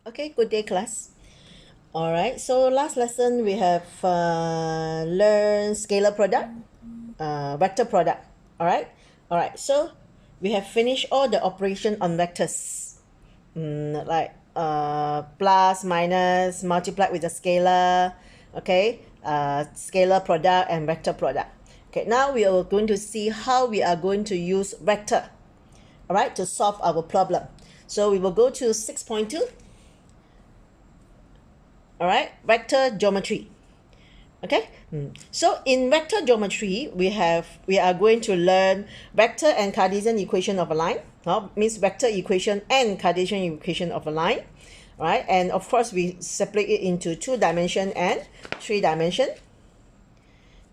Okay, good day, class. All right, so last lesson we have learned scalar product, vector product. All right. So we have finished all the operation on vectors, like plus, minus, multiply with the scalar. Okay, scalar product and vector product. Okay, now we are going to see how we are going to use vector. All right, to solve our problem. So we will go to 6.2. All right, vector geometry. Okay, so in vector geometry we are going to learn vector and Cartesian equation of a line. Means vector equation and Cartesian equation of a line. Right, and of course we separate it into 2 dimension and 3 dimension.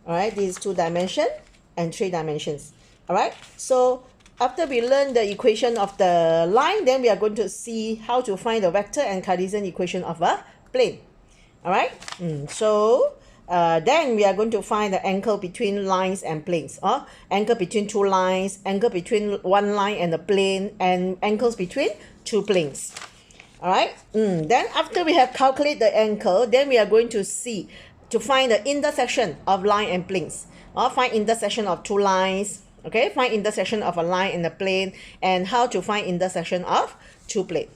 All right, this is 2 dimension and 3 dimensions. All right, so after we learn the equation of the line, then we are going to see how to find the vector and Cartesian equation of a plane. All right, so then we are going to find the angle between lines and planes, or angle between 2 lines, angle between 1 line and a plane, and angles between 2 planes. All right, then after we have calculated the angle, then we are going to see to find the intersection of line and planes, or find intersection of 2 lines. Okay, find intersection of a line and a plane, and how to find intersection of 2 planes.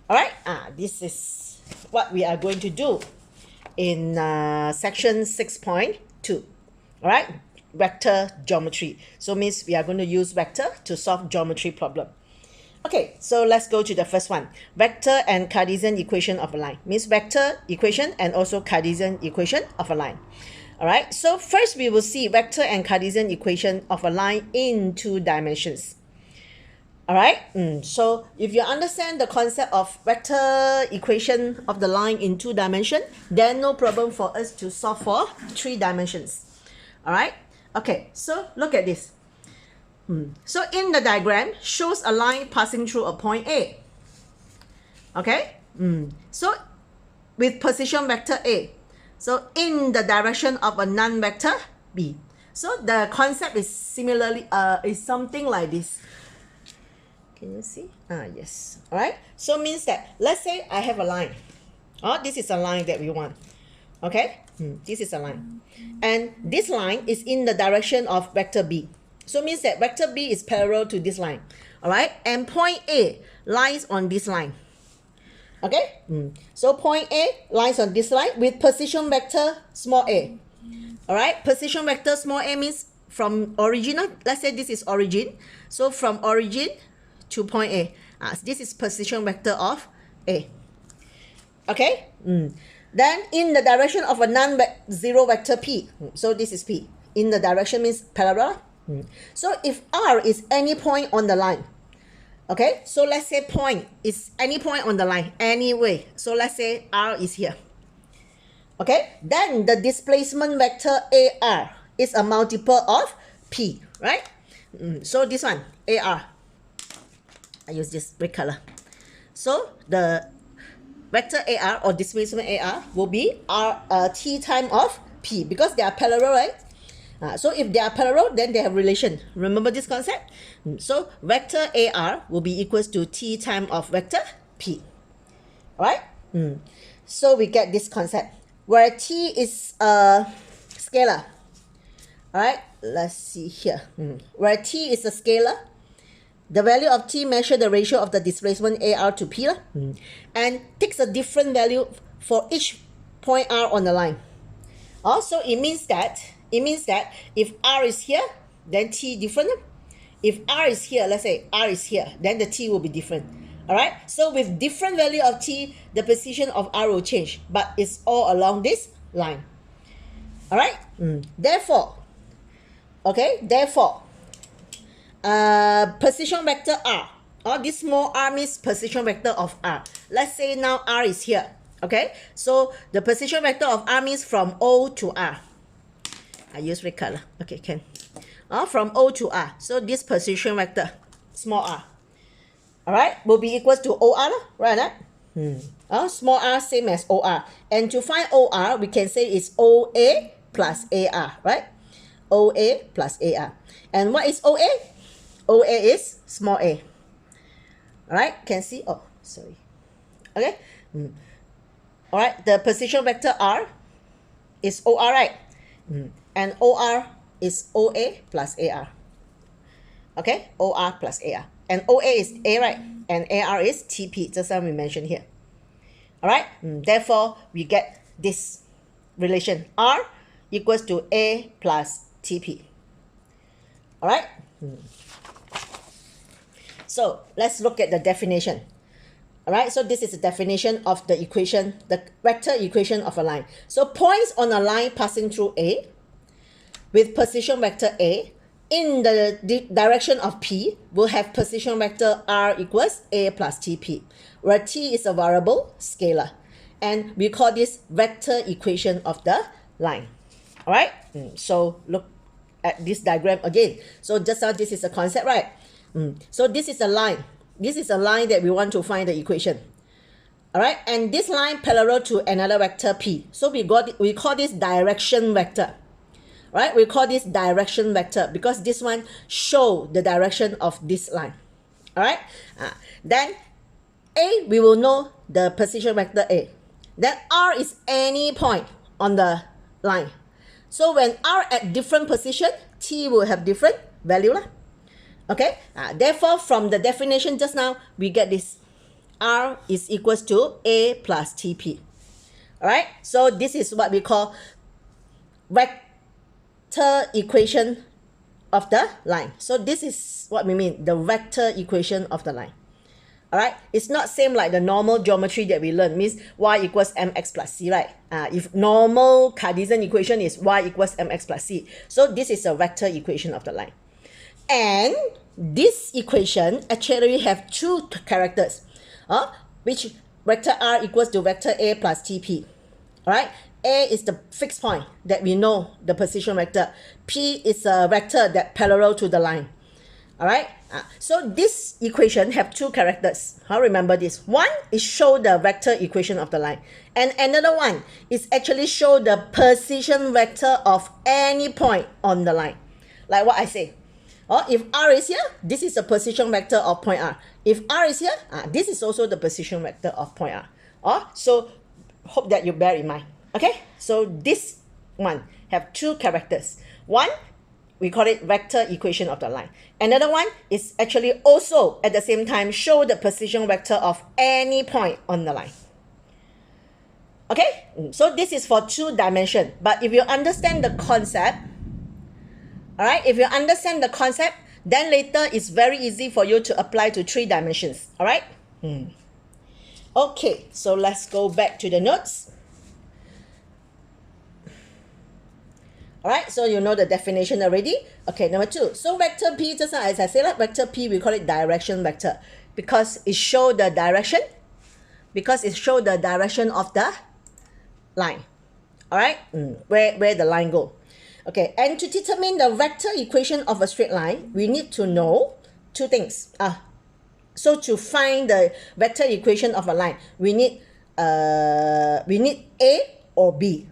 All right, this is what we are going to do in section 6.2. All right, vector geometry. So means we are going to use vector to solve geometry problem. Okay, so let's go to the first one. Vector and Cartesian equation of a line. Means vector equation and also Cartesian equation of a line. All right, so first we will see vector and Cartesian equation of a line in 2 dimensions. All right, so if you understand the concept of vector equation of the line in 2 dimensions, then no problem for us to solve for 3 dimensions. All right, okay, so look at this. So in the diagram shows a line passing through a point A. Okay, so with position vector A, so in the direction of a non-vector B. So the concept is similarly is something like this. Can you see? Yes. All right, so means that let's say I have a line. This is a line that we want. Okay, this is a line, and this line is in the direction of vector B. So means that vector B is parallel to this line. All right, and point A lies on this line. Okay, so point A lies on this line with position vector small a. All right, position vector small a means from original. Let's say this is origin. So from origin to point A. This is position vector of A. Okay, then in the direction of a non-zero vector P. So this is P. In the direction means parallel. So if R is any point on the line, okay, so let's say point is any point on the line anyway. So let's say R is here. Okay, then the displacement vector AR is a multiple of P, right? So this one, AR. I use this red color. So the vector AR or displacement AR will be T time of P because they are parallel, right? So if they are parallel, then they have relation. Remember this concept? So vector AR will be equals to T time of vector P. Alright? So we get this concept where T is a scalar. Alright? Let's see here. Where T is a scalar, the value of T measure the ratio of the displacement AR to P and takes a different value for each point R on the line. Also, it means that if R is here, then T different. If R is here, let's say R is here, then the T will be different. All right, so with different value of T, the position of R will change, but it's all along this line. All right, therefore, position vector R, this small r means position vector of R. Let's say now R is here. Okay, so the position vector of R means from O to R. I use red color. Okay, can. From O to R. So this position vector, small r, all right, will be equals to OR, right? Small r same as OR. And to find OR, we can say it's OA plus AR, right? OA plus AR. And what is OA? OA is small a. All right, can see. Oh, sorry. Okay. All right, the position vector R is OR, right? And OR is OA plus AR. Okay, OR plus AR. And OA is A, right? And AR is TP, just as we mentioned here. All right, therefore, we get this relation R equals to A plus TP. All right, so let's look at the definition. All right, so this is the definition of the equation, the vector equation of a line. So points on a line passing through A with position vector A in the direction of P will have position vector R equals A plus TP, where T is a variable scalar. And we call this vector equation of the line. All right, so look at this diagram again. So just now this is a concept, right? So this is a line. This is a line that we want to find the equation. All right, and this line parallel to another vector P. So we call this direction vector. Right, we call this direction vector because this one show the direction of this line. All right, then A, we will know the position vector A. Then R is any point on the line. So when R at different position, T will have different value lah. Okay, therefore from the definition just now, we get this R is equals to A plus TP. All right, so this is what we call vector equation of the line. So this is what we mean, the vector equation of the line. All right, it's not same like the normal geometry that we learned, means y equals mx plus c, right? If normal Cartesian equation is y equals mx plus c. So this is a vector equation of the line. And this equation actually have two characters, which vector r equals to vector a plus tp. All right, A is the fixed point that we know the position vector. P is a vector that parallel to the line. All right, so this equation have two characters. Remember this. One is show the vector equation of the line, and another one is actually show the position vector of any point on the line. Like what I say, if R is here, this is the position vector of point R. If R is here, this is also the position vector of point R. So hope that you bear in mind. Okay, so this one have two characters. One, we call it vector equation of the line. Another one is actually also at the same time show the position vector of any point on the line. Okay, so this is for two dimension. But if you understand the concept, all right, if you understand the concept, then later it's very easy for you to apply to three dimensions. All right. Okay, so let's go back to the notes. All right, so you know the definition already. Okay, number two. So vector P, just as I said, vector P, we call it direction vector because it show the direction, of the line. All right, where the line go. Okay, and to determine the vector equation of a straight line, we need to know two things. So to find the vector equation of a line, we need A or B.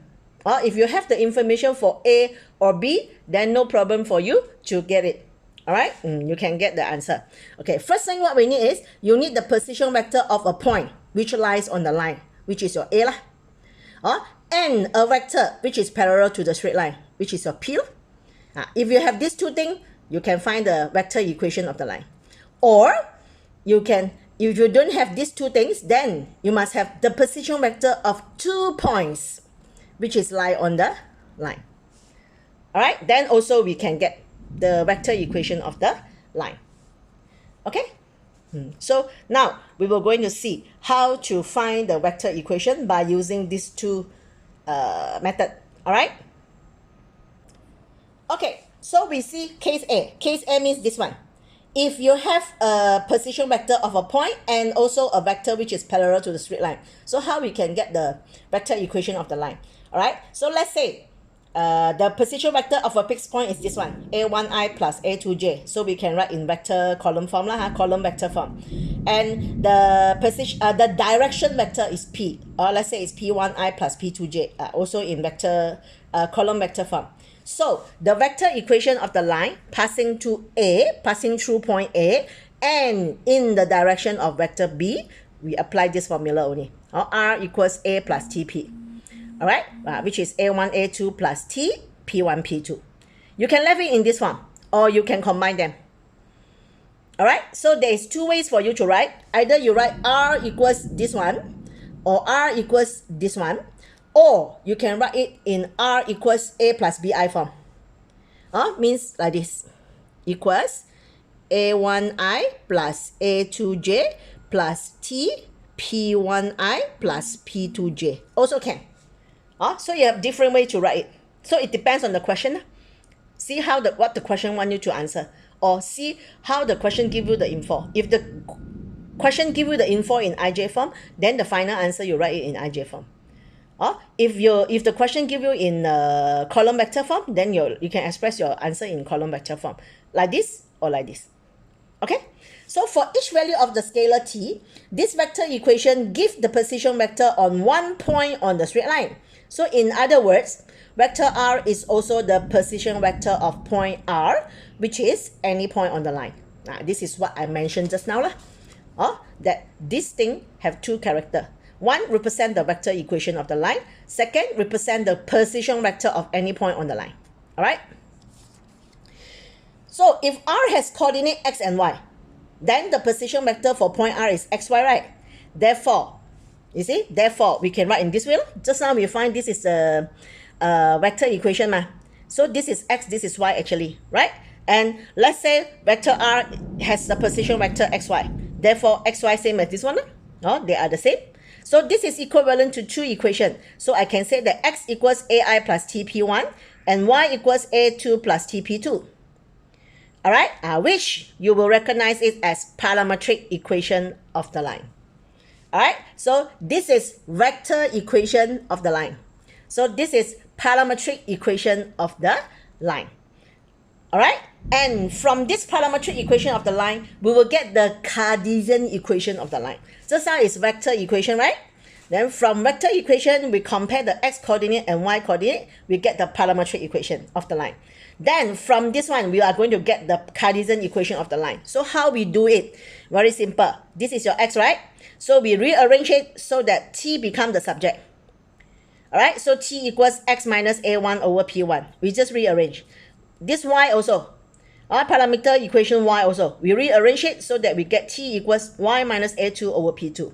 If you have the information for A or B, then no problem for you to get it. All right, you can get the answer. Okay, first thing what we need is you need the position vector of a point which lies on the line, which is your A lah. And a vector which is parallel to the straight line, which is your P. If you have these two things, you can find the vector equation of the line. Or you can, if you don't have these two things, then you must have the position vector of 2 points which is lie on the line. All right, then also we can get the vector equation of the line. Okay, so now we will going to see how to find the vector equation by using these two method. All right. Okay, so we see case A. Case A means this one. If you have a position vector of a point and also a vector which is parallel to the straight line, so how we can get the vector equation of the line? All right, so let's say the position vector of a fixed point is this one, a1i plus a2j. So we can write in vector column form lah, column vector form. And the position, the direction vector is p, or let's say it's p1i plus p2j, also in vector column vector form. So the vector equation of the line passing through point A, and in the direction of vector B we apply this formula only. R equals A plus TP. All right, which is A1, A2 plus T, P1, P2. You can leave it in this form, or you can combine them. All right, so there is two ways for you to write. Either you write R equals this one, or R equals this one, or you can write it in R equals A plus BI form. Means like this, equals A1I plus A2J plus T, P1I plus P2J. Also can. So you have different way to write it. So it depends on the question. See how what the question want you to answer, or see how the question give you the info. If the question give you the info in IJ form, then the final answer you write it in IJ form. If the question give you in column vector form, then you can express your answer in column vector form, like this or like this. Okay, so for each value of the scalar t, this vector equation gives the position vector on one point on the straight line. So in other words, vector r is also the position vector of point r, which is any point on the line. This is what I mentioned just now, that this thing have two characters. One represent the vector equation of the line. Second, represent the position vector of any point on the line. All right. So if r has coordinate x and y, then the position vector for point r is xy, right? Therefore, you see, therefore we can write in this way. Just now we find this is a vector equation, so this is x, this is y actually, right? And let's say vector r has the position vector xy. Therefore, xy same as this one. They are the same. So this is equivalent to two equations. So I can say that x equals ai plus tp1 and y equals a2 plus tp2. All right, which you will recognize it as parametric equation of the line. All right, so this is vector equation of the line. So this is parametric equation of the line. All right, and from this parametric equation of the line, we will get the Cartesian equation of the line. Just now is vector equation, right? Then from vector equation, we compare the x coordinate and y coordinate, we get the parametric equation of the line. Then from this one, we are going to get the Cartesian equation of the line. So how we do it? Very simple. This is your x, right? So we rearrange it so that t become the subject. All right, so t equals x minus a1 over p1. We just rearrange. This y also, our parameter equation y also, we rearrange it so that we get t equals y minus a2 over p2.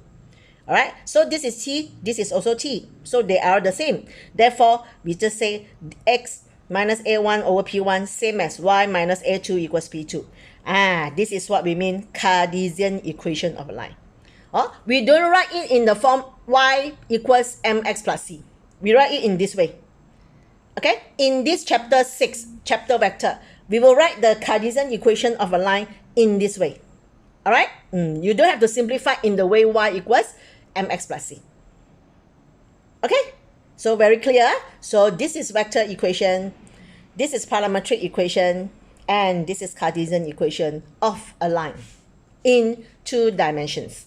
All right, so this is t, this is also t, so they are the same. Therefore, we just say x minus a1 over p1 same as y minus a2 equals p2. This is what we mean Cartesian equation of a line. We don't write it in the form y equals mx plus c. We write it in this way. Okay, in this chapter 6, chapter vector, we will write the Cartesian equation of a line in this way. All right, you don't have to simplify in the way y equals mx plus c. Okay, so very clear. So this is vector equation, this is parametric equation, and this is Cartesian equation of a line in 2 dimensions.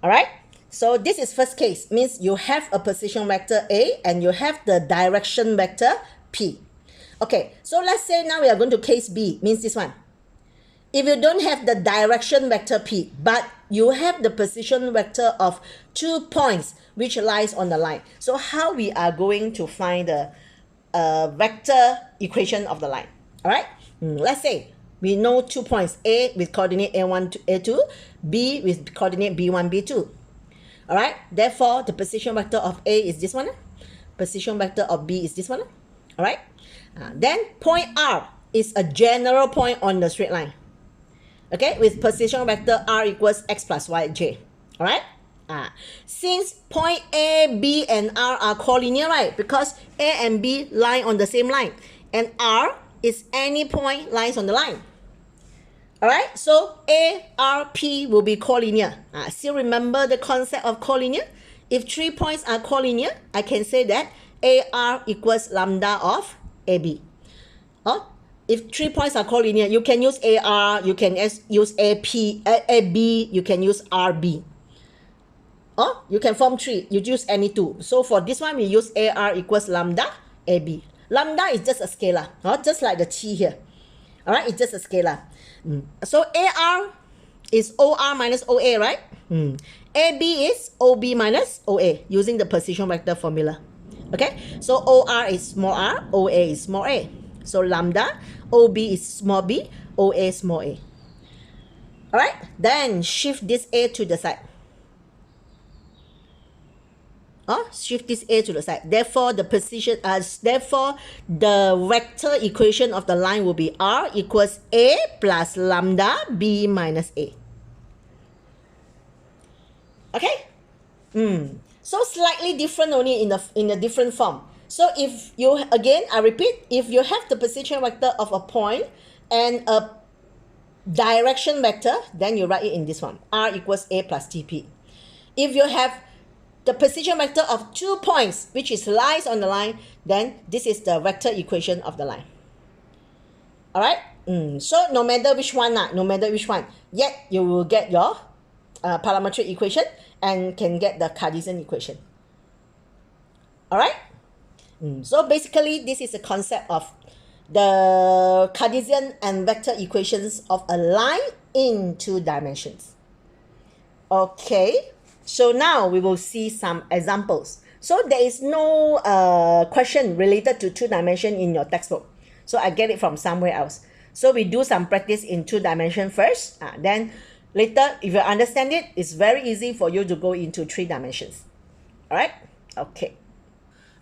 All right, so this is first case, means you have a position vector A and you have the direction vector P. Okay, so let's say now we are going to case B, means this one. If you don't have the direction vector P, but you have the position vector of 2 points which lies on the line. So how we are going to find the vector equation of the line? All right, let's say we know 2 points, A with coordinate A1 to A2, B with coordinate B1, B2. All right, therefore the position vector of A is this one, position vector of B is this one. All right, then point R is a general point on the straight line. Okay, with position vector R equals x plus y, j. All right, since point A, B, and R are collinear, right? Because A and B lie on the same line, and R is any point lies on the line. All right, so A, R, P will be collinear. Still remember the concept of collinear? If 3 points are collinear, I can say that AR equals lambda of AB. If 3 points are collinear, you can use AR, you can use AB, you can use RB. You can form 3, you use any 2. So for this one, we use AR equals lambda AB. Lambda is just a scalar, just like the T here. All right, it's just a scalar. So AR is OR minus OA, right? AB is OB minus OA using the position vector formula. Okay, so OR is small r, OA is small a. So lambda, OB is small b, OA small a. Alright, then shift this A to the side. Shift this A to the side. Therefore, the vector equation of the line will be R equals A plus lambda B minus A. Okay? So slightly different only in a different form. So if you, again, I repeat, if you have the position vector of a point and a direction vector, then you write it in this form. R equals A plus TP. If you have the position vector of 2 points, which is lies on the line, then this is the vector equation of the line. Alright? So no matter which one, yet you will get your parametric equation and can get the Cartesian equation. Alright? So basically, this is a concept of the Cartesian and vector equations of a line in 2 dimensions. Okay, so now we will see some examples. So there is no question related to 2 dimension in your textbook. So I get it from somewhere else. So we do some practice in 2 dimension first. Then later, if you understand it, it's very easy for you to go into 3 dimensions. Alright? Okay.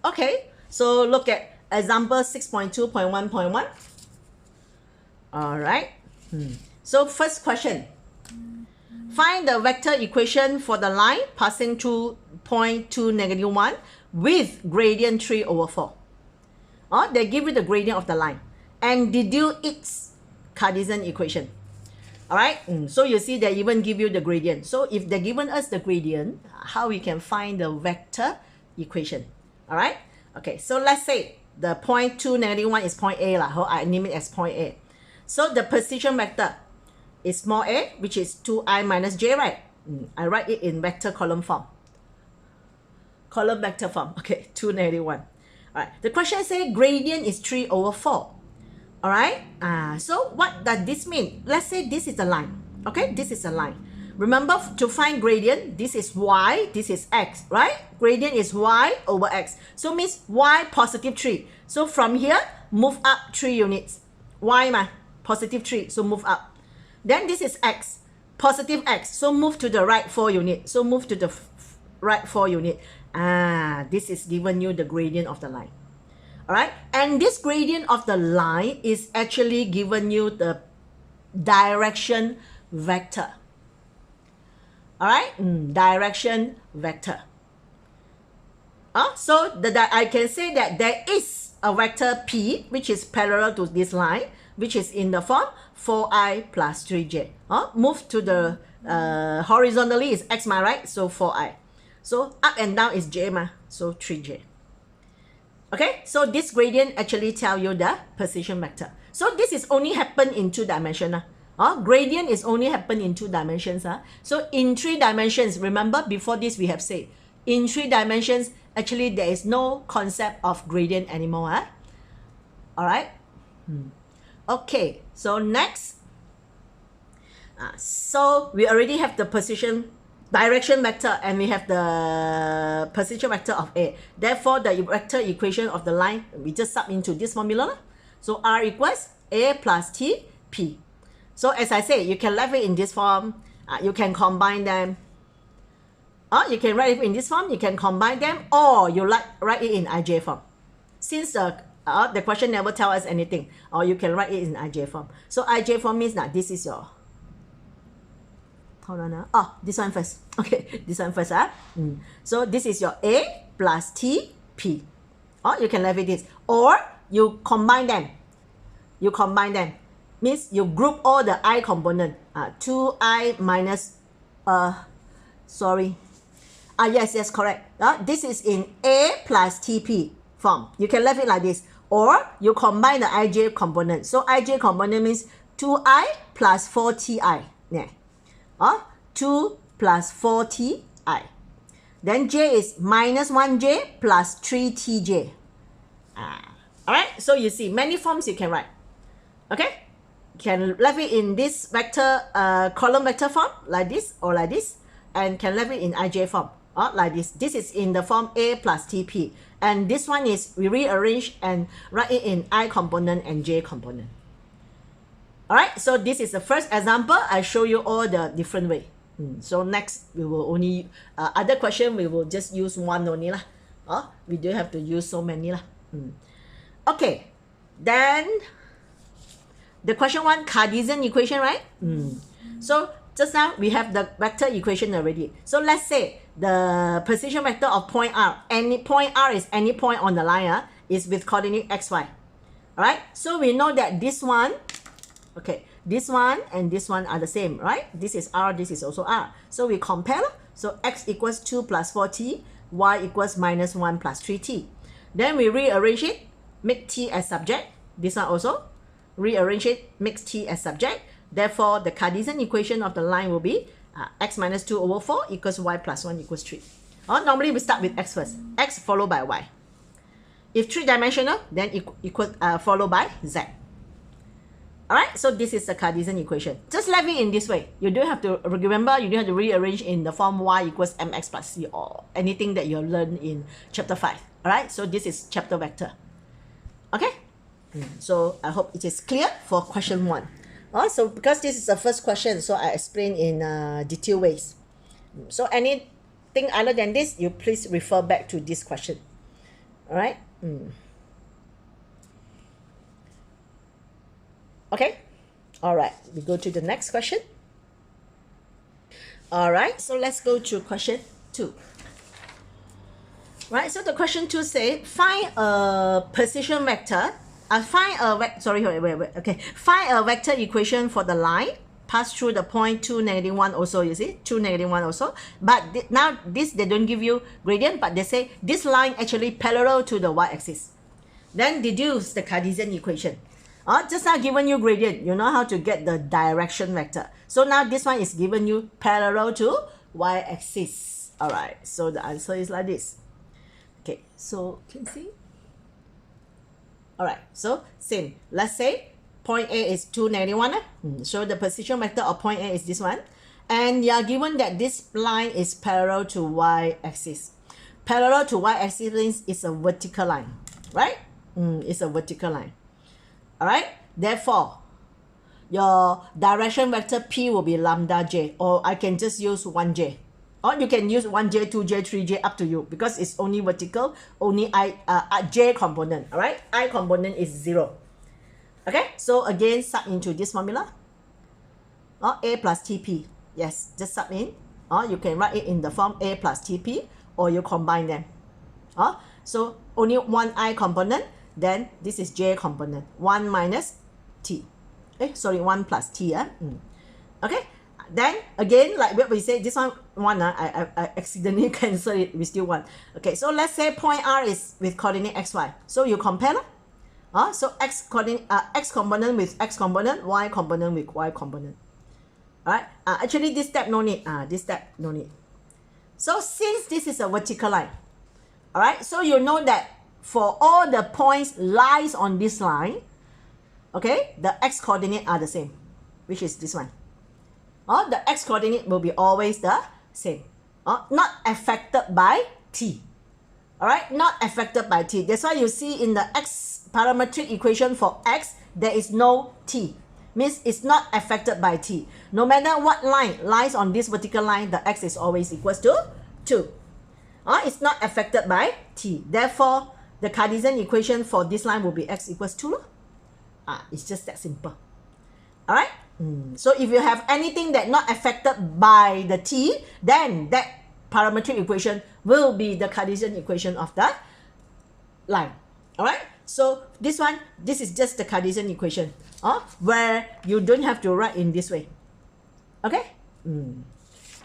Okay, so look at example 6.2.1.1. Alright. So first question. Find the vector equation for the line passing through point 2, -1 with gradient 3 over 4. They give you the gradient of the line and deduce its Cartesian equation. Alright, so you see they even give you the gradient. So if they're given us the gradient, how we can find the vector equation? Alright, okay, so let's say the point 2, -1 is point A lah. I name it as point A. So the position vector is small a, which is 2i minus j, right? I write it in vector column form. Column vector form. Okay, 2, -1. Alright, the question says gradient is 3 over 4. Alright, so what does this mean? Let's say this is a line. Okay, this is a line. Remember, to find gradient, this is y, this is x, right? Gradient is y over x. So means y positive 3. So from here, move up 3 units. Y positive 3, so move up. Then this is x, positive x. So move to the right 4 units. So move to the right 4 units. This is given you the gradient of the line. Alright, and this gradient of the line is actually given you the direction vector. Alright, direction vector. So I can say that there is a vector P which is parallel to this line, which is in the form 4i plus 3j. Move to the horizontally is x, right? So 4i. So up and down is j, so 3j. Okay, so this gradient actually tell you the position vector. So this is only happen in 2 dimensions. Gradient is only happen in 2 dimensions. So in 3 dimensions, remember before this we have said, in 3 dimensions, actually there is no concept of gradient anymore. Alright. Okay, so next. So we already have the direction vector and we have the position vector of A. Therefore, the vector equation of the line, we just sub into this formula. So R equals A plus T P. So as I say, you can write it in this form. You can combine them. You can write it in this form. You can combine them, or you write it in IJ form. Since the question never tells us anything, or you can write it in IJ form. So IJ form means that this is your. Hold on. This one first. Okay, this one first. So this is your A plus T P. Or you can leave it this. Or you combine them. You combine them. Means you group all the I component. 2i minus, yes, correct. This is in A plus TP form. You can leave it like this. Or you combine the ij component. So ij component means 2i plus 4ti. Yeah. 2 plus 4ti. Then j is minus 1j plus 3tj. Alright, so you see many forms you can write. Okay, you can leave it in this vector column vector form like this or like this. and can leave it in ij form, like this. This is in the form a plus tp, and this one is we rearrange and write it in I component and j component. All right, so this is the first example. I show you all the different way. So next we will only other question we will just use one only lah. We don't have to use so many lah. Okay, then the question one, Cartesian equation, right? So just now we have the vector equation already. So let's say the position vector of point R, any point R is any point on the line, is with coordinate xy. All right, so we know that this one, okay, this one and this one are the same, right? This is R, this is also R. So we compare. So x equals 2 plus 4t, y equals minus 1 plus 3t. Then we rearrange it, make t as subject. This one also, rearrange it, makes t as subject. Therefore, the Cartesian equation of the line will be x minus 2 over 4 equals y plus 1 equals 3. Normally we start with x first, x followed by y. If three-dimensional, then followed by z. Alright, so this is the Cartesian equation. Just leave it in this way. You don't have to, remember, you don't have to rearrange in the form y equals mx plus c or anything that you learned in chapter 5. Alright, so this is chapter vector. Okay, so I hope it is clear for question 1. So because this is the first question, so I explain in detailed ways. So anything other than this, you please refer back to this question. Alright. Okay, all right, we go to the next question. All right, so let's go to question 2. Right, so the question 2 say find a position vector. Find a vector equation for the line pass through the point 2, -1 also, you see, 2, -1 also. But now this, they don't give you gradient, but they say this line actually parallel to the y-axis. Then deduce the Cartesian equation. Just now given you gradient, you know how to get the direction vector. So now this one is given you parallel to y-axis. All right, so the answer is like this. Okay, so can you see? All right, so same. Let's say point A is 2, -1. So the position vector of point A is this one. And you are given that this line is parallel to y-axis. Parallel to y-axis means it's a vertical line, right? It's a vertical line. All right, therefore your direction vector P will be lambda j, or I can just use 1j, or you can use 1j, 2j, 3j, up to you, because it's only vertical, only j component. All right, I component is 0. Okay, so again sub into this formula, a plus tp. Yes, just sub in, or you can write it in the form a plus tp, or you combine them. So only one I component, then this is j component, 1 minus t. 1 plus t. Okay, then again, like what we say, this one, I accidentally cancel it, we still want. Okay, so let's say point R is with coordinate xy. So you compare. So x component with x component, y component with y component. Alright, actually this step no need. This step no need. So since this is a vertical line, alright, so you know that for all the points lies on this line, okay, the x coordinate are the same, which is this one. The x coordinate will be always the same. Not affected by t. Alright, not affected by t. That's why you see in the x parametric equation for x, there is no t. Means it's not affected by t. No matter what line lies on this vertical line, the x is always equals to 2. It's not affected by t. Therefore, the Cartesian equation for this line will be x equals 2. It's just that simple. Alright? So if you have anything that not affected by the t, then that parametric equation will be the Cartesian equation of the line. Alright? So this one, this is just the Cartesian equation, where you don't have to write in this way. Okay?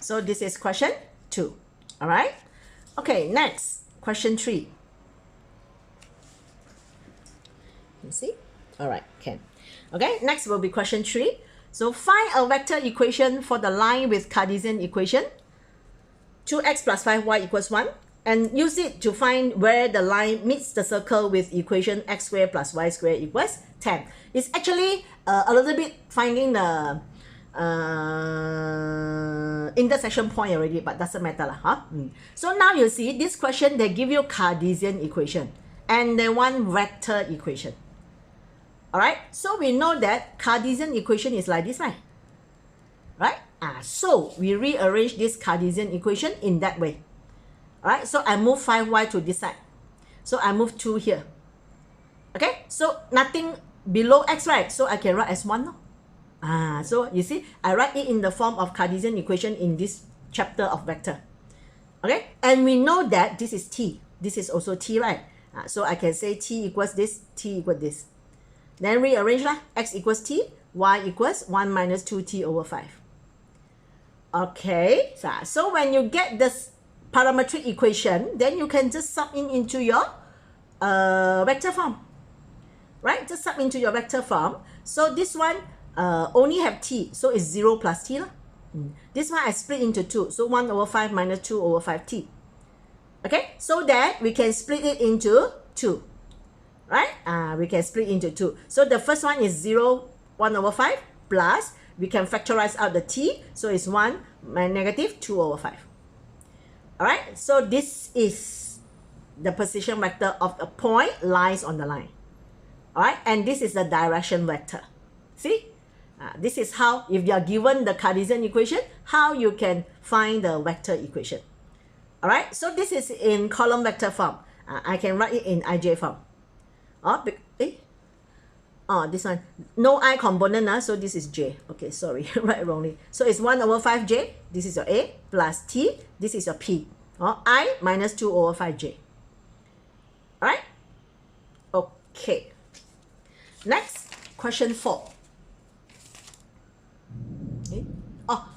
So this is question 2. Alright? Okay, next, question 3. You see? Alright, can. Okay, next will be question 3. So find a vector equation for the line with Cartesian equation, 2x plus 5y equals 1, and use it to find where the line meets the circle with equation x squared plus y squared equals 10. It's actually a little bit finding the intersection point already, but doesn't matter lah, huh? So now you see this question, they give you Cartesian equation and they want vector equation. All right, so we know that Cartesian equation is like this, right? Right? So we rearrange this Cartesian equation in that way. All right, so I move 5y to this side. So I move 2 here. Okay, so nothing below x, right? So I can write as 1. No? So you see, I write it in the form of Cartesian equation in this chapter of vector. Okay, and we know that this is t. This is also t, right? So I can say t equals this, t equals this. Then rearrange lah. X equals t, y equals 1 minus 2t over 5. Okay, so when you get this parametric equation, then you can just sub in into your vector form. Right? Just sub into your vector form. So this one only have t, so it's 0 plus t. This one I split into 2, so 1 over 5 minus 2 over 5t. Okay, so that we can split it into 2. Right? We can split into 2. So the first one is 0, 1 over 5 plus, we can factorize out the t, so it's 1 negative 2 over 5. Alright, so this is the position vector of a point lies on the line. Alright, and this is the direction vector. See? This is how, if you are given the Cartesian equation, how you can find the vector equation. Alright, so this is in column vector form. I can write it in ij form. This one, no I component, so this is j. Okay, sorry, right wrongly. So it's 1 over 5j, this is your a, plus t, this is your p. I minus 2 over 5j. Alright? Okay. Next, question 4. Okay.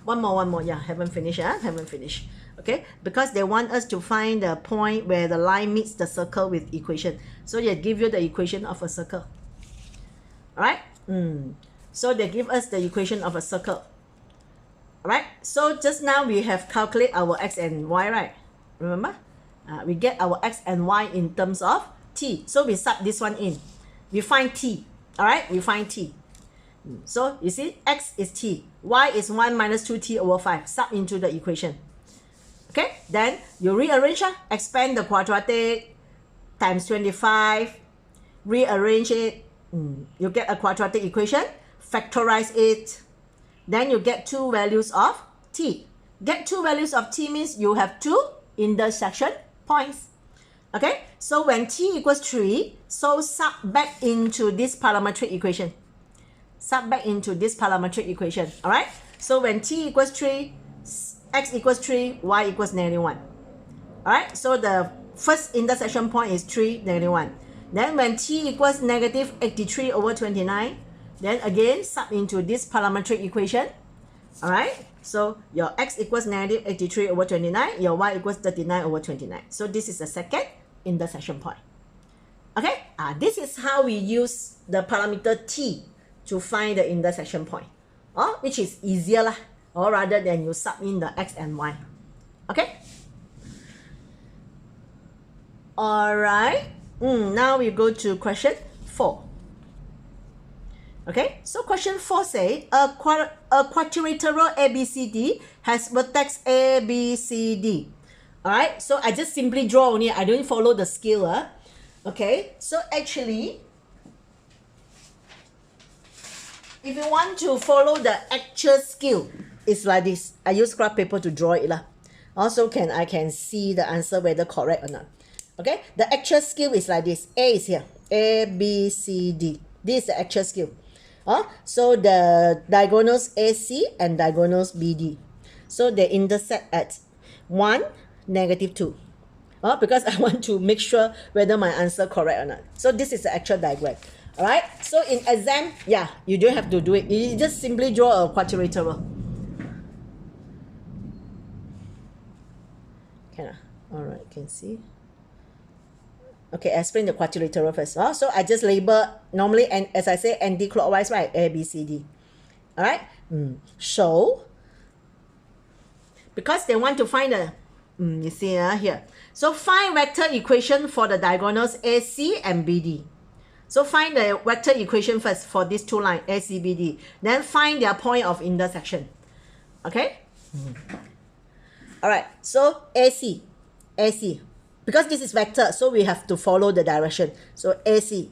One more. Yeah, haven't finished. Haven't finished. Okay, because they want us to find the point where the line meets the circle with equation. So they give you the equation of a circle. Alright? So they give us the equation of a circle. Alright? So just now we have calculated our x and y, right? Remember? We get our x and y in terms of t. So we sub this one in. We find t. Alright? We find t. So you see, x is t. Y is 1 minus 2t over 5. Sub into the equation. Okay? Then you rearrange, expand the quadratic times 25. Rearrange it. You get a quadratic equation. Factorize it. Then you get 2 values of t. Get 2 values of t means you have 2 intersection points. Okay, so when t equals 3, so sub back into this parametric equation. Sub back into this parametric equation. Alright, so when t equals 3, x equals 3, y equals -1. Alright, so the first intersection point is 3, -1. Then when t equals negative 83 over 29, then again sub into this parametric equation. Alright, so your x equals negative 83 over 29, your y equals 39 over 29. So this is the second intersection point. Okay, this is how we use the parameter t to find the intersection point, which is easier lah, or rather than you sub in the x and y. Okay. Alright. Now we go to question 4. Okay, so question 4 say a quadrilateral ABCD has vertex ABCD. Alright, so I just simply draw only, I don't follow the scale. Okay, so actually, if you want to follow the actual scale, it's like this. I use graph paper to draw it. Also, I can see the answer whether correct or not. Okay, the actual scale is like this. A is here. A, B, C, D. This is the actual scale. So the diagonals AC and diagonals BD. So they intersect at 1, -2. Because I want to make sure whether my answer correct or not. So this is the actual diagram. Alright, so in exam, yeah, you don't have to do it. You just simply draw a quadrilateral. Alright, can see. Okay, explain the quadrilateral first. So I just label normally, and as I say, anti-clockwise, right? A, B, C, D. Alright. So because they want to find the you see here. So find vector equation for the diagonals AC and BD. So find the vector equation first for these two lines, ACBD. Then find their point of intersection. Okay? All right. So AC. Because this is vector, so we have to follow the direction. So AC.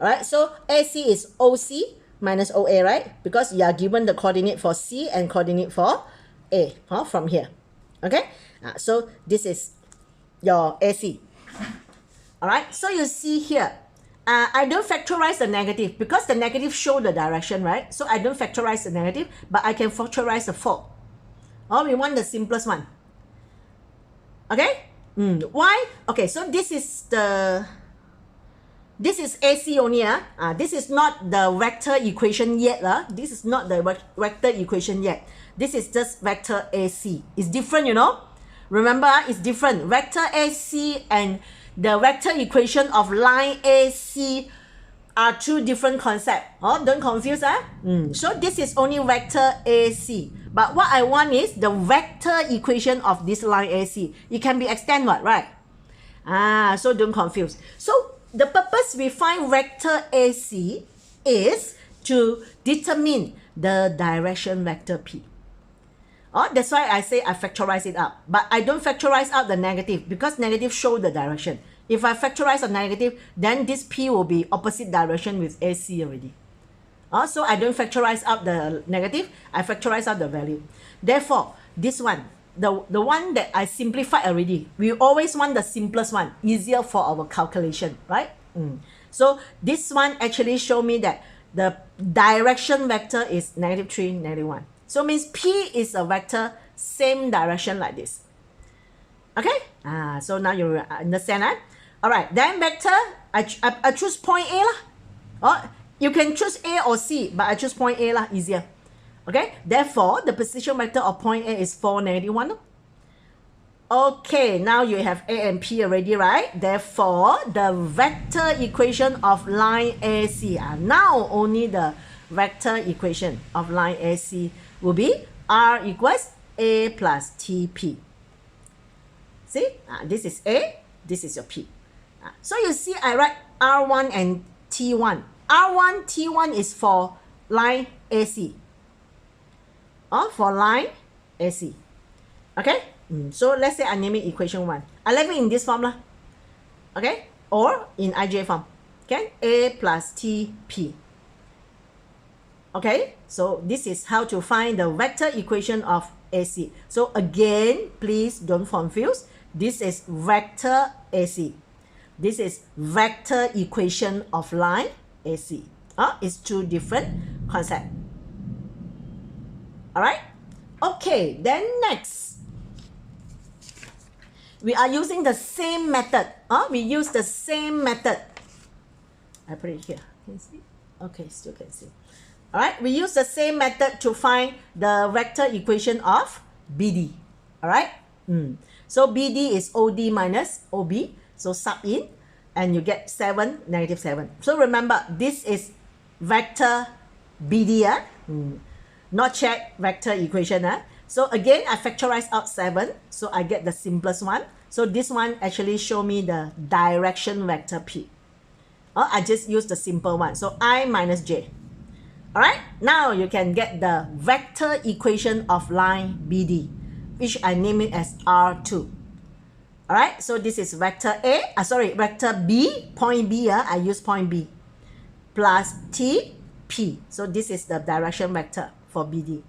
All right. So AC is OC minus OA, right? Because you are given the coordinate for C and coordinate for A, from here. Okay? So this is your AC. All right. So you see here, I don't factorize the negative because the negative show the direction, right? So I don't factorize the negative, but I can factorize the 4. Oh, we want the simplest one. Okay? Why? Okay, so this is AC only. This is not the vector equation yet. This is not the vector equation yet. This is just vector AC. It's different, you know. Remember, it's different. Vector AC and the vector equation of line AC are two different concepts. Don't confuse. So this is only vector AC. But what I want is the vector equation of this line AC. It can be extended, right? So don't confuse. So the purpose we find vector AC is to determine the direction vector P. That's why I say I factorize it out. But I don't factorize out the negative because negative show the direction. If I factorize the negative, then this P will be opposite direction with AC already. So I don't factorize out the negative, I factorize out the value. Therefore, this one, the one that I simplified already, we always want the simplest one, easier for our calculation, right? So this one actually show me that the direction vector is -3, -1. So means P is a vector, same direction like this. Okay? So now you understand that? Alright, then vector, I choose point A lah. You can choose A or C, but I choose point A lah, easier. Okay? Therefore, the position vector of point A is 4, -1. Okay, now you have A and P already, right? Therefore, the vector equation of line AC, now only the vector equation of line AC will be R equals A plus TP. See? This is A, this is your P. So you see I write R1 and T1. R1, T1 is for line AC. For line AC. Okay? So let's say I name it equation 1. I leave it in this form. Okay? Or in IJ form. Okay? A plus TP. Okay? So this is how to find the vector equation of AC. So again, please don't confuse. This is vector AC. This is vector equation of line AC. It's two different concepts. Alright? Okay, then next. We are using the same method. We use the same method. I put it here. Can you see? Okay, still can see. Alright, we use the same method to find the vector equation of BD. Alright? So BD is OD minus OB. So sub in and you get 7, -7. So remember, this is vector BD. Not check vector equation. So again, I factorize out 7. So I get the simplest one. So this one actually show me the direction vector P. I just use the simple one. So I minus J. Alright, now you can get the vector equation of line BD, which I name it as R2. Alright, so this is vector vector B, point B, I use point B, plus TP. So this is the direction vector for BD.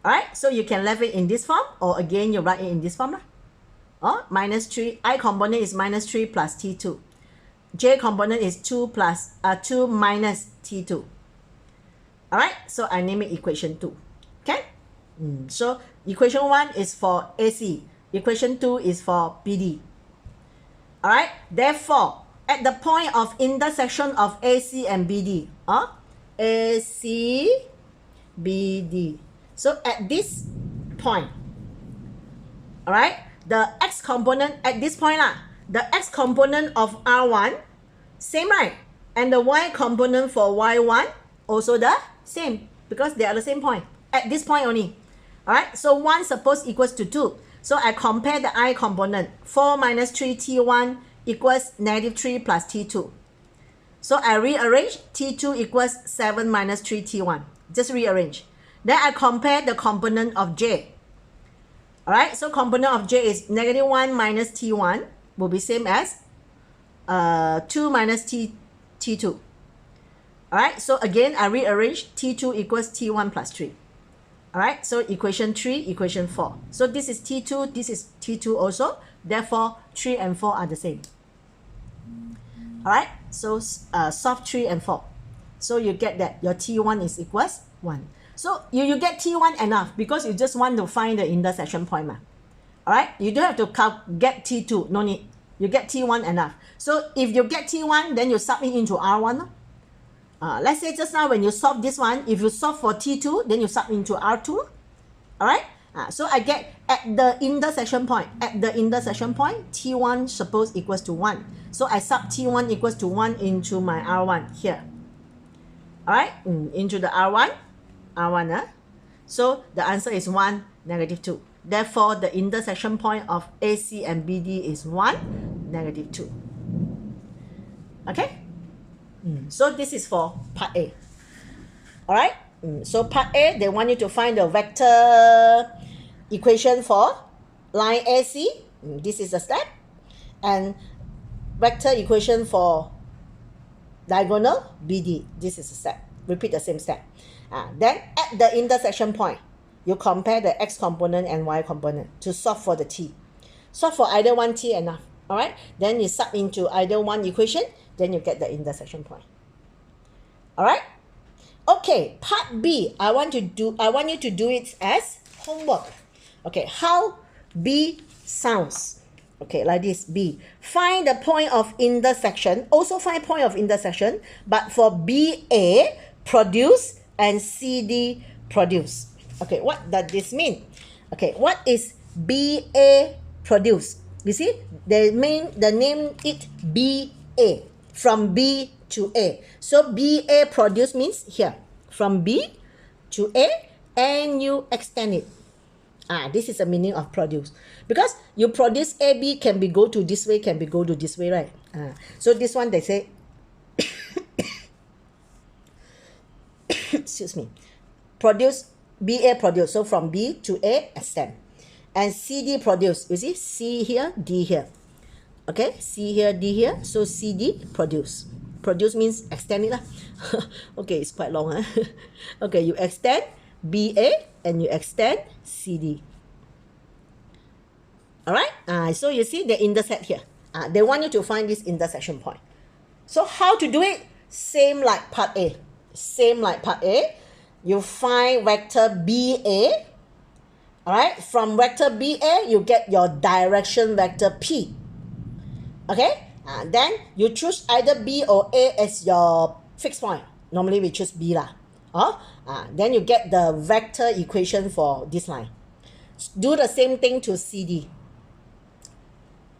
Alright, so you can leave it in this form, or again, you write it in this form. -3, I component is -3 plus T2. J component is 2 minus T2. Alright, so I name it equation 2. Okay? So equation 1 is for AC. Equation 2 is for BD. Alright, therefore, at the point of intersection of AC and BD, AC, BD. So at this point, alright, the X component at this point, the X component of R1, same, right? And the Y component for Y1, also the same, because they are the same point, at this point only. Alright, so 1 suppose equals to 2. So I compare the I component. 4 minus 3 T1 equals -3 plus T2. So I rearrange T2 equals 7 minus 3 T1. Just rearrange. Then I compare the component of J. Alright, so component of J is negative 1 minus T1 will be same as 2 minus T2. Alright, so again I rearrange T2 equals T1 plus 3. Alright, so equation 3, equation 4. So this is T2, this is T2 also. Therefore, 3 and 4 are the same. Alright, so solve 3 and 4. So you get that your T1 is equals 1. So you get T1 enough because you just want to find the intersection point. Alright, you don't have to get T2, no need. You get T1 enough. So if you get T1, then you sub it into R1. Let's say just now when you solve this one, if you solve for T2, then you sub into R2. Alright, so I get at the intersection point. At the intersection point, T1 suppose equals to 1. So I sub T1 equals to 1 into my R1 here. Alright, into the R1. So the answer is 1, negative 2. Therefore, the intersection point of AC and BD is 1, negative 2. Okay? So this is for part A. Alright? So part A, they want you to find the vector equation for line AC. This is a step. And vector equation for diagonal BD. This is a step. Repeat the same step. Then at the intersection point, you compare the x component and y component to solve for the t. Solve for either one t enough. Alright? Then you sub into either one equation, then you get the intersection point. Alright? Okay, part B, I want you to do it as homework. Okay, how B sounds. Okay, like this, B. Find the point of intersection. Also find point of intersection, but for BA, produce, and CD, produce. Okay, what does this mean? Okay, what is BA produce? You see, they name it BA, from B to A. So BA produce means here, from B to A, and you extend it. This is the meaning of produce. Because you produce AB can be go to this way, can be go to this way, right? So this one they say, excuse me, produce, BA produce. So from B to A, extend. And CD produce. You see, C here, D here. Okay, C here, D here. So CD produce. Produce means extend it lah. Okay, it's quite long. Okay, you extend BA and you extend CD. Alright, so you see they intersect here. They want you to find this intersection point. So how to do it? Same like part A. Same like part A. You find vector BA. Alright, from vector BA, you get your direction vector P. Okay, then you choose either B or A as your fixed point. Normally we choose B lah. Then you get the vector equation for this line. Do the same thing to CD.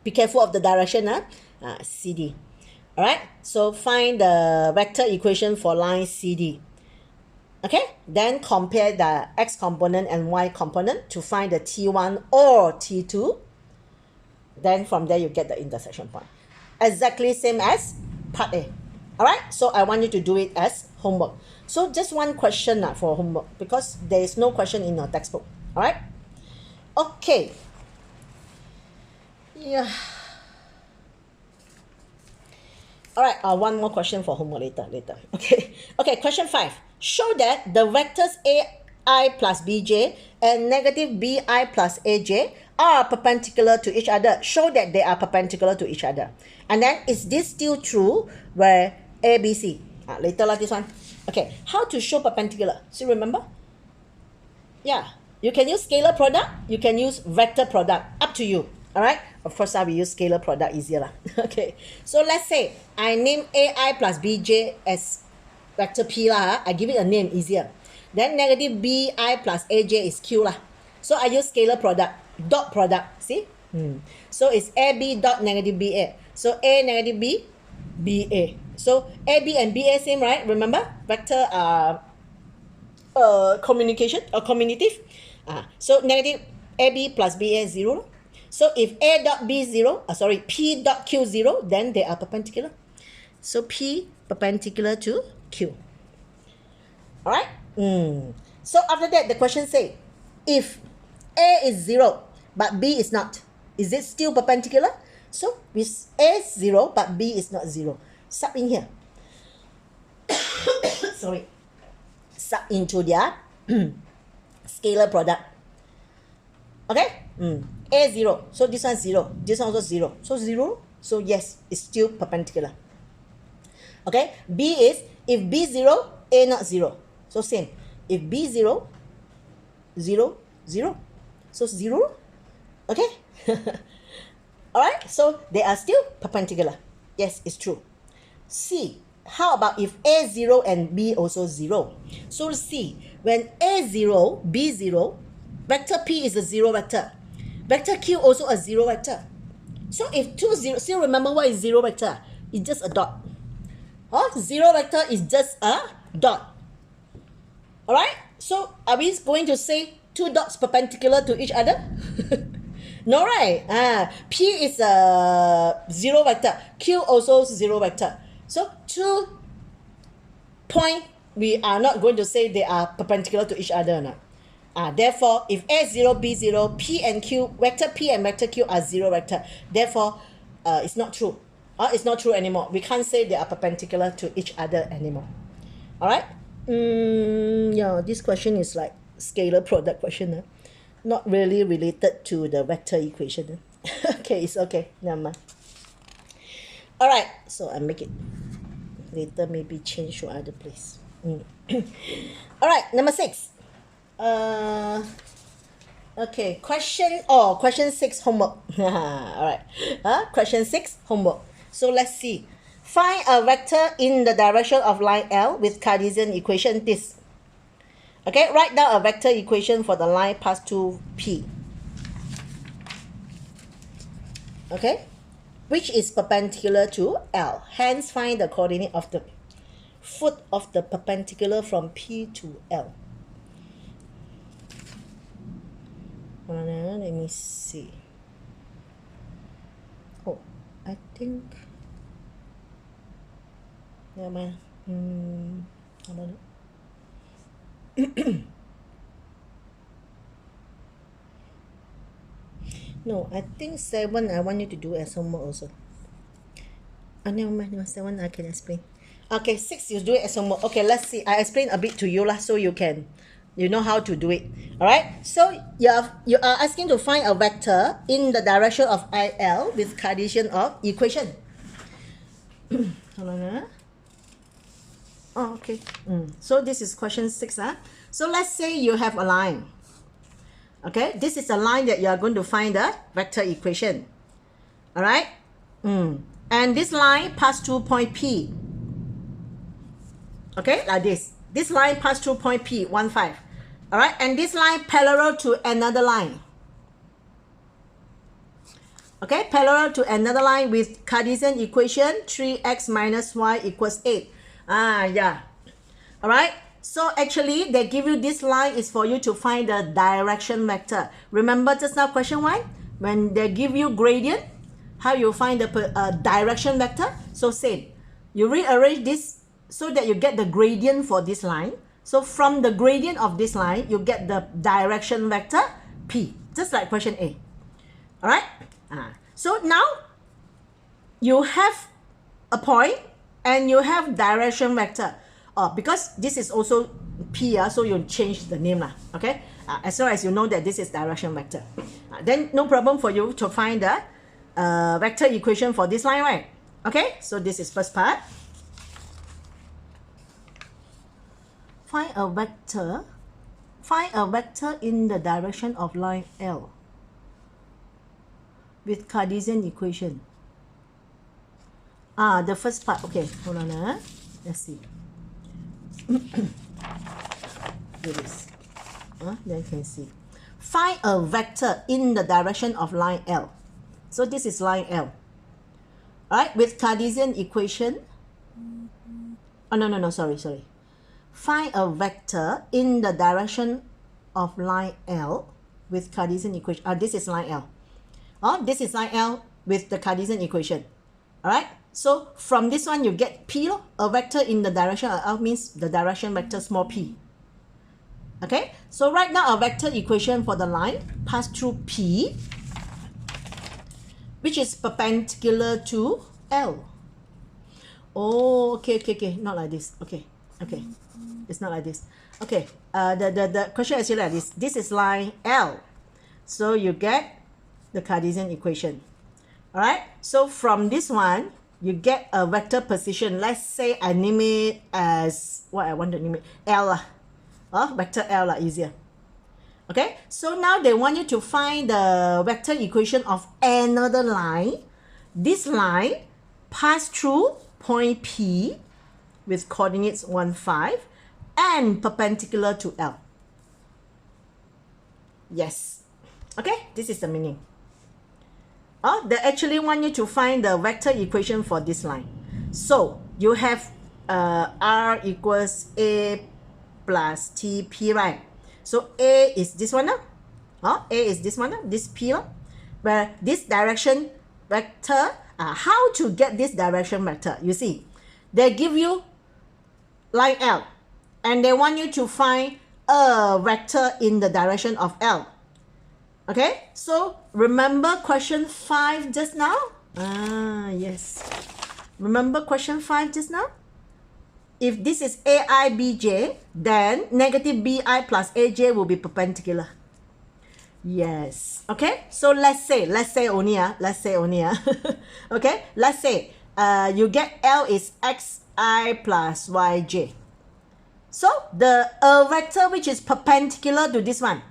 Be careful of the direction, CD. Alright, so find the vector equation for line CD. Okay, then compare the x component and y component to find the T1 or T2. Then from there you get the intersection point. Exactly same as part A. Alright, so I want you to do it as homework. So just one question for homework because there is no question in your textbook. Alright? Okay. Yeah. Alright, one more question for homework later. Okay. Okay, question 5. Show that the vectors AI plus BJ and negative BI plus AJ are perpendicular to each other. Show that they are perpendicular to each other. And then, is this still true where ABC? Later like this one. Okay, how to show perpendicular? So remember? Yeah, you can use scalar product. You can use vector product. Up to you. Alright? Of course, we use scalar product easier. Okay, so let's say I name AI plus BJ as vector P lah. I give it a name easier. Then negative BI plus AJ is Q lah. So I use scalar product. Dot product. See? So it's AB dot negative BA. So A negative B, BA. So AB and BA same, right? Remember? Vector communication or commutative. So negative AB plus BA is 0. So if A dot B 0, P dot Q 0, then they are perpendicular. So P perpendicular to Q. All right. So after that, the question say, if A is 0 but B is not, is it still perpendicular? So with A is 0 but B is not 0, sub in here. Sorry. Sub into their scalar product. Okay? A 0. So this one 0. This one also 0. So 0. So yes, it's still perpendicular. Okay? B is, if B 0, A not 0. So same. If B 0, 0, 0. So 0. Okay? Alright? So they are still perpendicular. Yes, it's true. C. How about if A 0 and B also 0? So C. When A 0, B 0, vector P is a 0 vector. Vector Q also a 0 vector. So if 2 0, still remember what is 0 vector? It's just a dot. 0 vector is just a dot. Alright? So are we going to say two dots perpendicular to each other? No, right? P is a 0 vector. Q also 0 vector. So 2 points, we are not going to say they are perpendicular to each other or not. Therefore, if A 0, B 0, P and Q, vector P and vector Q are 0 vector. Therefore, it's not true. It's not true anymore. We can't say they are perpendicular to each other anymore. Alright? Yeah, this question is like scalar product question. Not really related to the vector equation. Okay, it's okay. Never mind. Alright, so I make it. Later maybe change to other place. Alright, number 6. Okay, question 6 homework. Alright. Question 6 homework. So let's see. Find a vector in the direction of line L with Cartesian equation this. Okay, write down a vector equation for the line passed to P. Okay, which is perpendicular to L. Hence, find the coordinate of the foot of the perpendicular from P to L. Let me see. Oh, I think. Never mind. I don't know. No, I think 7 I want you to do as homework also. Never mind, 7 I can explain. Okay, 6 you do it as homework. Okay, let's see. I explain a bit to you lah, so you know how to do it. Alright, so you are asking to find a vector in the direction of IL with Cartesian of equation. Hold on. Okay. So this is question 6. So let's say you have a line. Okay, this is a line that you are going to find the vector equation. Alright. And this line passed through point P. Okay, like this. This line passed through point P, 1, 5. Alright, and this line parallel to another line. Okay, parallel to another line with Cartesian equation 3x minus y equals 8. Yeah. Alright, so actually they give you this line is for you to find the direction vector. Remember just now question 1? When they give you gradient, how you find the direction vector? So same. You rearrange this so that you get the gradient for this line. So from the gradient of this line, you get the direction vector P. Just like question A. Alright? So now you have a point and you have direction vector. Because this is also P, so you change the name. Okay? As long as you know that this is direction vector. Then no problem for you to find the vector equation for this line, right? Okay? So this is first part. Find a vector in the direction of line L with Cartesian equation. The first part. Okay, hold on. Let's see. Do this. Then you can see. Find a vector in the direction of line L. So this is line L. Alright, with Cartesian equation. No, sorry. Find a vector in the direction of line L with Cartesian equation. This is line L. This is line L with the Cartesian equation. Alright? So from this one, you get P, a vector in the direction of L means the direction vector small p. Okay, so right now a vector equation for the line pass through P, which is perpendicular to L. Oh, okay, not like this. Okay, it's not like this. Okay, the question is like this. This is line L. So you get the Cartesian equation. All right, so from this one, you get a vector position. Let's say I name it as, what I want to name it, L. Vector L easier. Okay, so now they want you to find the vector equation of another line. This line pass through point P with coordinates 1, 5 and perpendicular to L. Yes. Okay, this is the meaning. They actually want you to find the vector equation for this line. So you have R equals A plus TP, right? So A is this one, A is this one, this P, where this direction vector, how to get this direction vector? You see, they give you line L, and they want you to find a vector in the direction of L. Okay, so remember question 5 just now? Yes. Remember question 5 just now? If this is AIBJ, then negative BI plus AJ will be perpendicular. Yes. Okay, so let's say only, okay, let's say you get L is XI plus YJ. So the vector which is perpendicular to this one,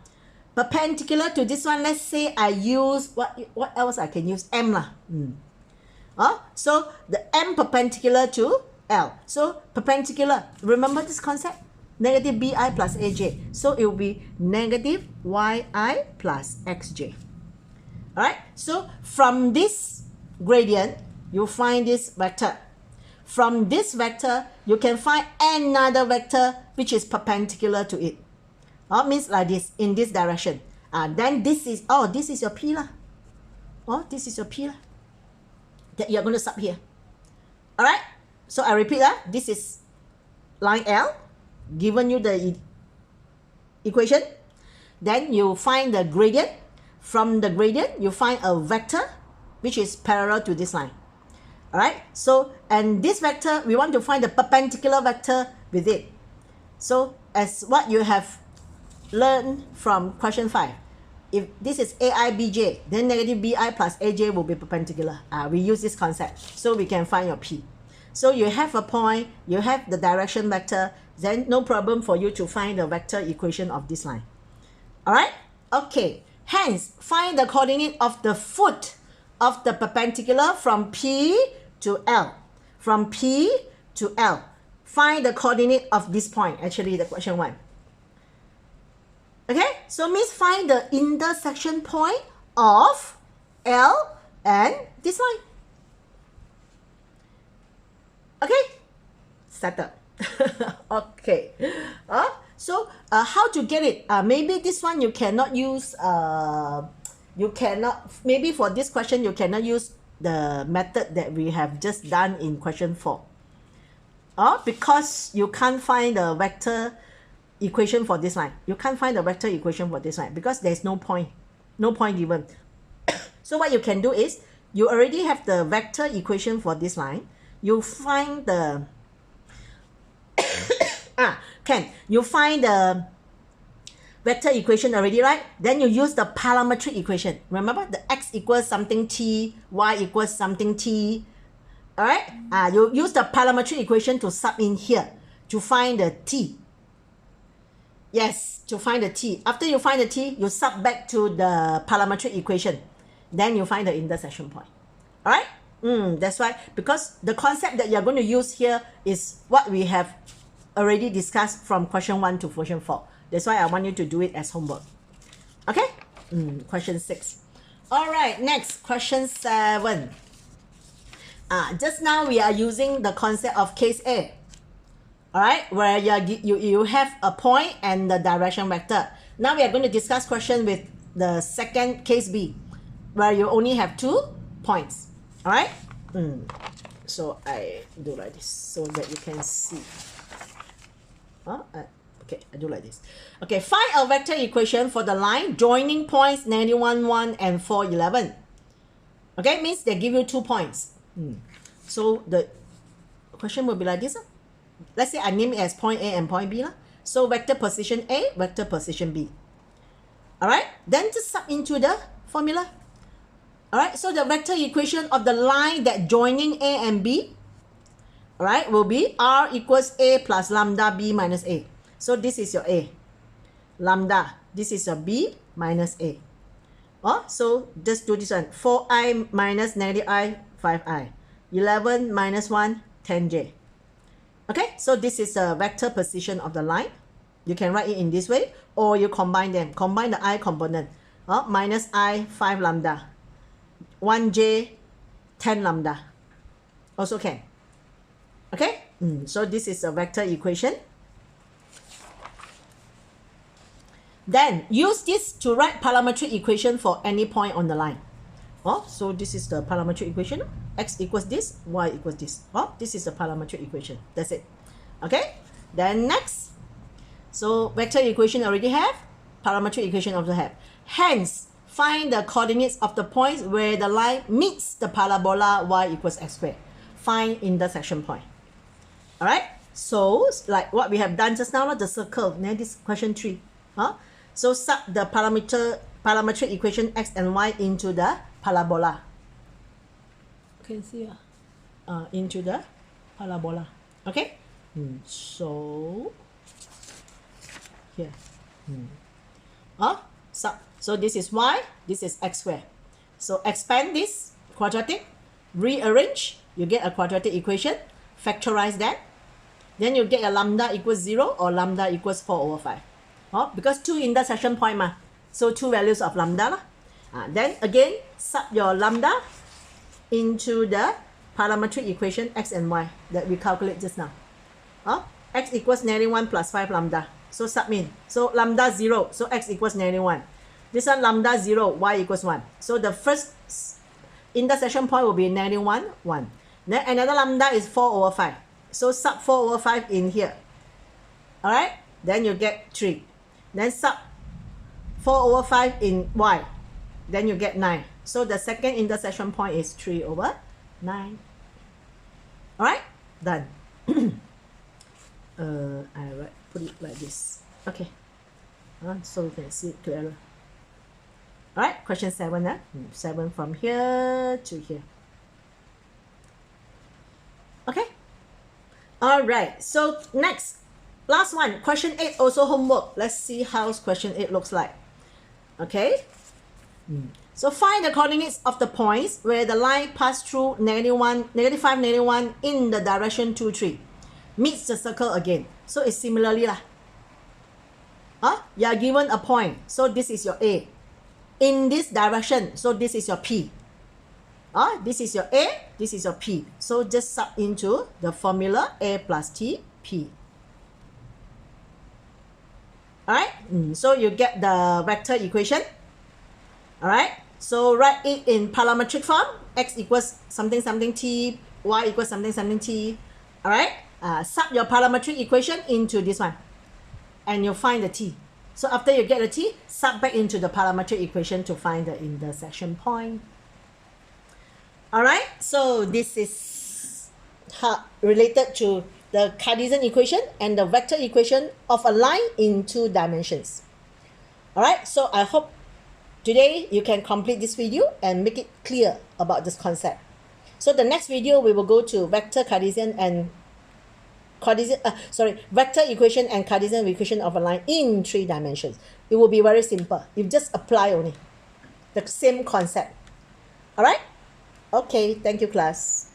let's say I use, what else I can use? M lah. So the M perpendicular to L. So perpendicular, remember this concept? Negative BI plus AJ. So it will be negative YI plus XJ. Alright, so from this gradient, you find this vector. From this vector, you can find another vector which is perpendicular to it. Means like this, in this direction. Then this is, this is your P lah. This is your P lah. That you're going to sub here. Alright, so I repeat, this is line L, given you the equation. Then you find the gradient. From the gradient, you find a vector which is parallel to this line. Alright, so, and this vector, we want to find the perpendicular vector with it. So, as what you have learned from question 5, if this is AIBJ, then negative BI plus AJ will be perpendicular. We use this concept, so we can find your P. So you have a point, you have the direction vector, then no problem for you to find the vector equation of this line. Alright? Okay. Hence, find the coordinate of the foot of the perpendicular from P to L. From P to L. Find the coordinate of this point, actually the question 1. Okay, so means find the intersection point of L and this line. Okay, settled. Okay. So how to get it? Maybe this one you cannot use, maybe for this question you cannot use the method that we have just done in question 4. Because you can't find the vector equation for this line. You can't find the vector equation for this line because there's no point given. So what you can do is, you already have the vector equation for this line. You find the you find the vector equation already, right? Then you use the parametric equation. Remember, the x equals something t, y equals something t. Alright? You use the parametric equation to sub in here to find the t. Yes, to find the t. After you find the t, you sub back to the parametric equation. Then you find the intersection point. Alright? That's why, because the concept that you're going to use here is what we have already discussed from question 1 to question 4. That's why I want you to do it as homework. Okay? Question 6. Alright, next, question 7. Just now we are using the concept of case A. Alright, where you have a point and the direction vector. Now we are going to discuss question with the second case B, where you only have 2 points. Alright? So I do like this so that you can see. Okay, I do like this. Okay, find a vector equation for the line joining points -1, 1 and 4, 11. Okay, means they give you 2 points. So the question will be like this. Let's say I name it as point A and point B. So vector position A, vector position B. Alright, then just sub into the formula. Alright, so the vector equation of the line that joining A and B, alright, will be R equals A plus lambda B minus A. So this is your A. Lambda, this is your B minus A. So just do this one. 4i minus -i, 5i. 11 minus 1, 10j. Okay, so this is a vector position of the line. You can write it in this way, or you combine them. Combine the I component. Minus I, 5 lambda. 1j, 10 lambda. Also can. Okay, so this is a vector equation. Then use this to write parametric equation for any point on the line. So this is the parametric equation. X equals this, Y equals this. This is the parametric equation. That's it. Okay. Then next. So vector equation already have. Parametric equation also have. Hence, find the coordinates of the points where the line meets the parabola y equals x squared. Find intersection point. Alright. So like what we have done just now, the circle. Now this question 3. So sub the parametric equation x and y into the parabola. You can see into the parabola. Okay. So here. So this is y, this is x squared. So expand this quadratic, rearrange, you get a quadratic equation, factorize that. Then you get a lambda equals 0 or lambda equals 4 over 5. Because 2 intersection point so 2 values of lambda. Then again, sub your lambda into the parametric equation x and y that we calculate just now. X equals -1 plus 5 lambda. So sub in. So lambda 0. So x equals -1. This one lambda 0, y equals 1. So the first intersection point will be -1, 1. Then another lambda is 4 over 5. So sub 4 over 5 in here. Alright? Then you get 3. Then sub 4 over 5 in y. Then you get 9. So the second intersection point is 3 over 9. Alright? Done. I put it like this. Okay. So you can see it clearer. Alright, question 7. 7 from here to here. Okay. Alright, so next. Last one, question 8, also homework. Let's see how question 8 looks like. Okay. So find the coordinates of the points where the line passed through -5, -1 in the direction 2, 3. Meets the circle again. So it's similarly you are given a point. So this is your A. In this direction, so this is your P. This is your A, this is your P. So just sub into the formula A plus T, P. Alright, so you get the vector equation. Alright, so write it in parametric form. X equals something something t, y equals something something t. Alright, sub your parametric equation into this one. And you'll find the t. So after you get the t, sub back into the parametric equation to find the intersection point. Alright, so this is related to the Cartesian equation and the vector equation of a line in 2 dimensions. Alright, so I hope today you can complete this video and make it clear about this concept. So the next video we will go to vector Cartesian and vector equation and Cartesian equation of a line in 3 dimensions. It will be very simple. You just apply only the same concept. Alright? Okay, thank you class.